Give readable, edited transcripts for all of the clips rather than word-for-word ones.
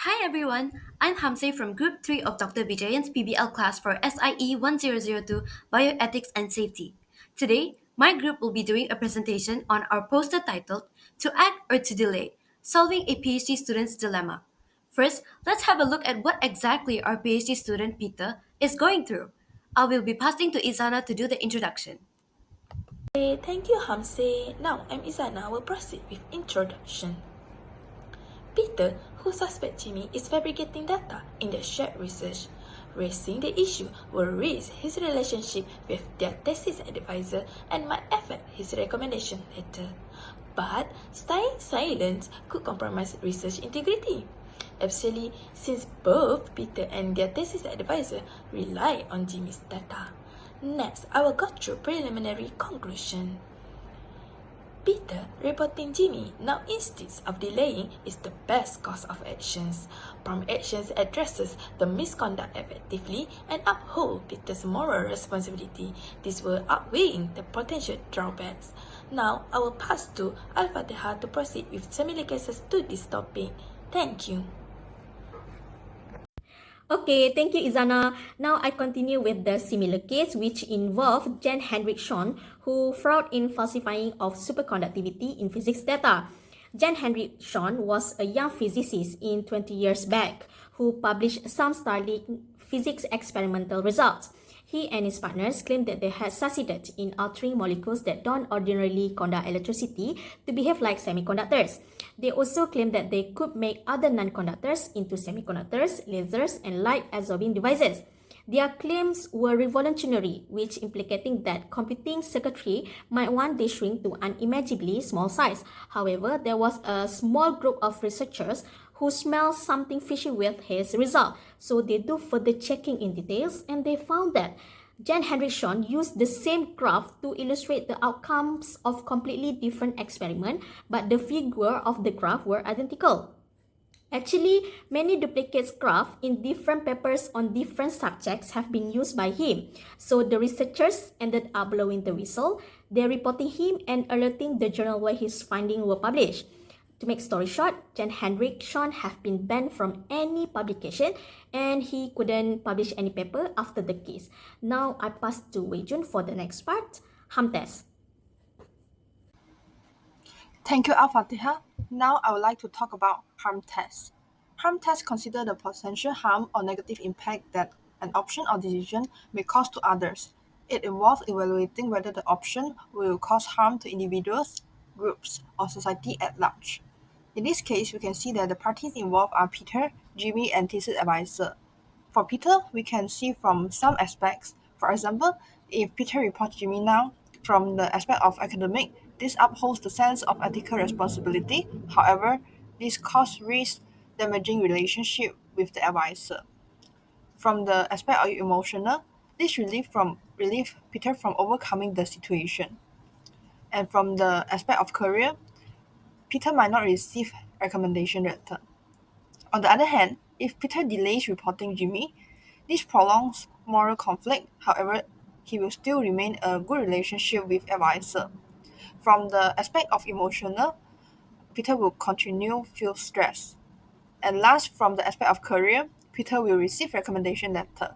Hi everyone, I'm Hamse from Group 3 of Dr. Vijayan's PBL class for SIE1002 Bioethics and Safety. Today, my group will be doing a presentation on our poster titled To Act or to Delay Solving a PhD Student's Dilemma. First, let's have a look at what exactly our PhD student Peter is going through. I will be passing to Izana to do the introduction. Thank you, Hamse. Now, I'm Izana. Will proceed with introduction. Peter, who suspects Jimmy is fabricating data in their shared research, raising the issue will risk his relationship with their thesis advisor and might affect his recommendation letter. But staying silent could compromise research integrity, especially since both Peter and their thesis advisor rely on Jimmy's data. Next, I will go through preliminary conclusion. Peter reporting Jimmy now instead of delaying is the best course of actions. Prompt actions addresses the misconduct effectively and uphold Peter's moral responsibility. This will outweighing the potential drawbacks. Now I will pass to Al-Fatiha to proceed with similar cases to this topic. Thank you. Okay, thank you, Izana. Now I continue with the similar case which involved Jan Henrik Schon, who fraud in falsifying of superconductivity in physics data. Jan Henrik Schon was a young physicist in 20 years back who published some startling physics experimental results. He and his partners claimed that they had succeeded in altering molecules that don't ordinarily conduct electricity to behave like semiconductors. They also claimed that they could make other non-conductors into semiconductors, lasers, and light-absorbing devices. Their claims were revolutionary, which implicating that computing circuitry might one day shrink to unimaginably small size. However, there was a small group of researchers who smelled something fishy with his result, so they do further checking in details and they found that Jan Henrik Schon used the same graph to illustrate the outcomes of completely different experiment, but the figure of the graph were identical. Actually, many duplicates graph in different papers on different subjects have been used by him. So the researchers ended up blowing the whistle. They're reporting him and alerting the journal where his findings were published. To make story short, Jan Henrik Schon have been banned from any publication and he couldn't publish any paper after the case. Now I pass to Wei Jun for the next part, harm test. Thank you, Al-Fatiha. Now I would like to talk about harm tests. Harm tests consider the potential harm or negative impact that an option or decision may cause to others. It involves evaluating whether the option will cause harm to individuals, groups, or society at large. In this case, we can see that the parties involved are Peter, Jimmy, and thesis advisor. For Peter, we can see from some aspects. For example, if Peter reports Jimmy now, from the aspect of academic, this upholds the sense of ethical responsibility. However, this cause risk damaging relationship with the advisor. From the aspect of emotional, this relieve Peter from overcoming the situation. And from the aspect of career, Peter might not receive recommendation letter. On the other hand, if Peter delays reporting Jimmy, this prolongs moral conflict. However, he will still remain a good relationship with advisor. From the aspect of emotional, Peter will continue feel stress. And last, from the aspect of career, Peter will receive recommendation letter.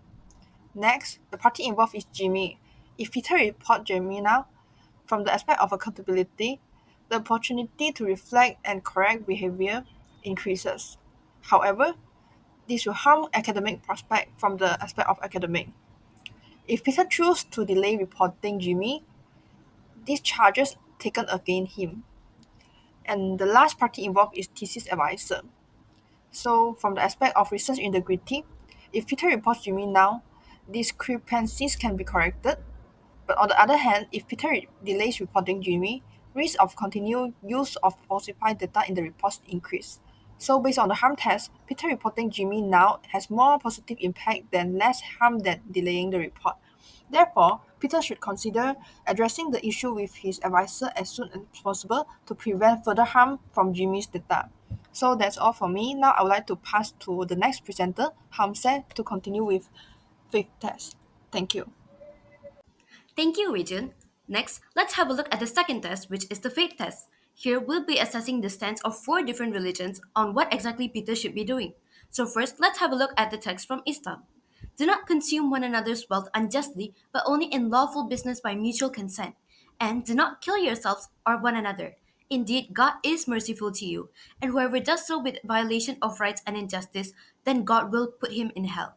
Next, the party involved is Jimmy. If Peter report Jimmy now, from the aspect of accountability, the opportunity to reflect and correct behavior increases. However, this will harm academic prospect from the aspect of academic. If Peter chooses to delay reporting Jimmy, these charges taken against him. And the last party involved is thesis advisor. So from the aspect of research integrity, if Peter reports Jimmy now, discrepancies can be corrected. But on the other hand, if Peter delays reporting Jimmy, risk of continued use of falsified data in the reports increase. So based on the harm test, Peter reporting Jimmy now has more positive impact than less harm than delaying the report. Therefore, Peter should consider addressing the issue with his advisor as soon as possible to prevent further harm from Jimmy's data. So that's all for me. Now I would like to pass to the next presenter, Hamse, to continue with fifth test. Thank you. Thank you, Wei Jun. Next, let's have a look at the second test, which is the fate test. Here we'll be assessing the stance of four different religions on what exactly Peter should be doing. So first, let's have a look at the text from Islam. Do not consume one another's wealth unjustly, but only in lawful business by mutual consent. And do not kill yourselves or one another. Indeed, God is merciful to you, and whoever does so with violation of rights and injustice, then God will put him in hell.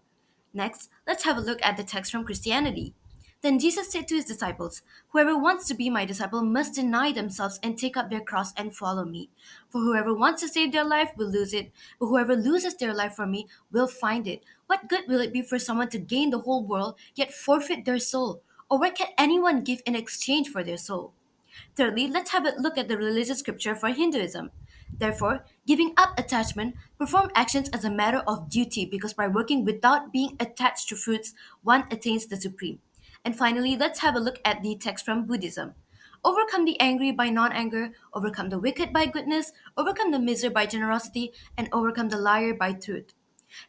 Next, let's have a look at the text from Christianity. Then Jesus said to his disciples, "Whoever wants to be my disciple must deny themselves and take up their cross and follow me. For whoever wants to save their life will lose it, but whoever loses their life for me will find it. What good will it be for someone to gain the whole world yet forfeit their soul? Or what can anyone give in exchange for their soul?" Thirdly, let's have a look at the religious scripture for Hinduism. Therefore, giving up attachment, perform actions as a matter of duty because by working without being attached to fruits, one attains the supreme. And finally, let's have a look at the text from Buddhism. Overcome the angry by non anger, overcome the wicked by goodness, overcome the miser by generosity, and overcome the liar by truth.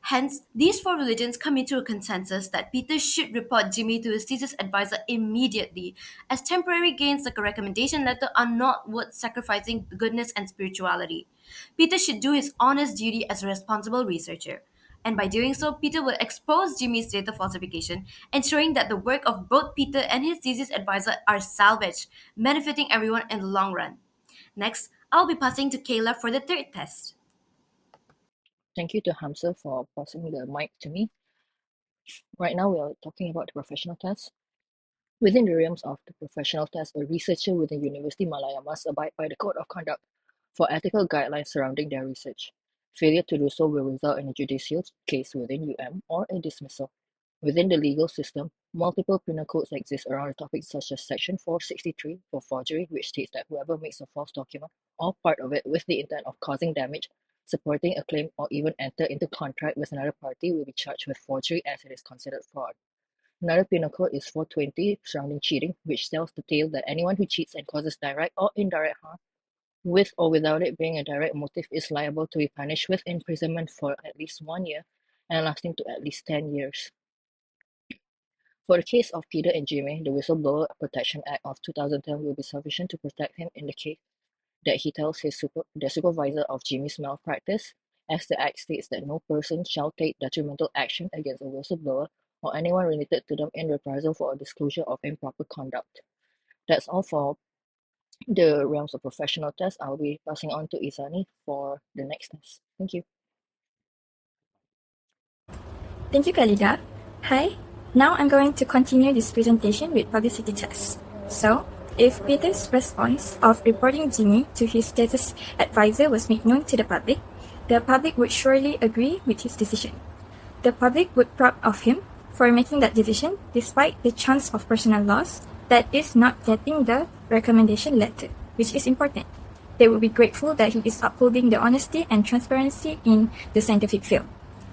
Hence, these four religions come into a consensus that Peter should report Jimmy to his thesis advisor immediately, as temporary gains like a recommendation letter are not worth sacrificing goodness and spirituality. Peter should do his honest duty as a responsible researcher. And by doing so, Peter will expose Jimmy's data falsification, ensuring that the work of both Peter and his thesis advisor are salvaged, benefiting everyone in the long run. Next, I'll be passing to Kayla for the third test. Thank you to Hamza for passing the mic to me. Right now, we are talking about the professional test. Within the realms of the professional test, a researcher within University Malaya must abide by the code of conduct for ethical guidelines surrounding their research. Failure to do so will result in a judicial case within UM or a dismissal. Within the legal system, multiple penal codes exist around the topics such as Section 463 for forgery, which states that whoever makes a false document or part of it with the intent of causing damage, supporting a claim, or even enter into contract with another party will be charged with forgery as it is considered fraud. Another penal code is 420 surrounding cheating, which tells the tale that anyone who cheats and causes direct or indirect harm, with or without it being a direct motive, is liable to be punished with imprisonment for at least 1 year and lasting to at least 10 years. For the case of Peter and Jimmy, the Whistleblower Protection Act of 2010 will be sufficient to protect him in the case that he tells the supervisor of Jimmy's malpractice, as the Act states that no person shall take detrimental action against a whistleblower or anyone related to them in reprisal for a disclosure of improper conduct. That's all for the realms of professional tests. I'll be passing on to Izani for the next test. Thank you. Thank you, Khalida. Hi, now I'm going to continue this presentation with publicity tests. So, if Peter's response of reporting Jimmy to his status advisor was made known to the public would surely agree with his decision. The public would proud of him for making that decision despite the chance of personal loss, that is not getting the recommendation letter, which is important. They will be grateful that he is upholding the honesty and transparency in the scientific field.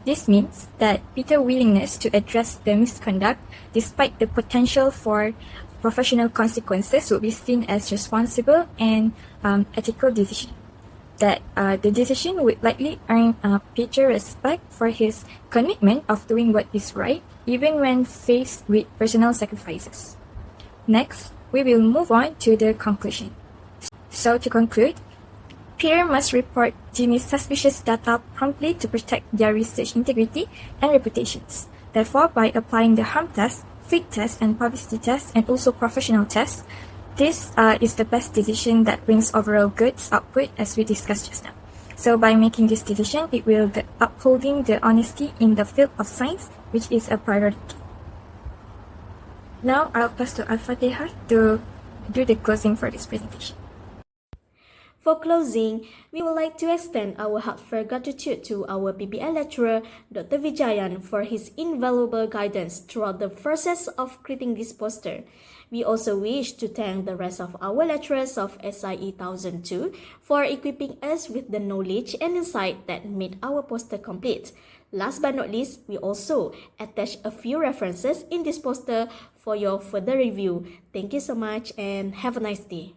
This means that Peter's willingness to address the misconduct, despite the potential for professional consequences, will be seen as responsible and ethical decision. That the decision would likely earn Peter respect for his commitment of doing what is right, even when faced with personal sacrifices. Next, we will move on to the conclusion. So to conclude, Peter must report Jimmy's suspicious data promptly to protect their research integrity and reputations. Therefore, by applying the harm test, fit test, and publicity test, and also professional tests, this is the best decision that brings overall goods output, as we discussed just now. So by making this decision, it will be upholding the honesty in the field of science, which is a priority. Now I'll pass to Al-Fatiha to do the closing for this presentation. For closing, we would like to extend our heartfelt gratitude to our PBL lecturer, Dr. Vijayan, for his invaluable guidance throughout the process of creating this poster. We also wish to thank the rest of our lecturers of SIE1002 for equipping us with the knowledge and insight that made our poster complete. Last but not least, we also attach a few references in this poster for your further review. Thank you so much and have a nice day.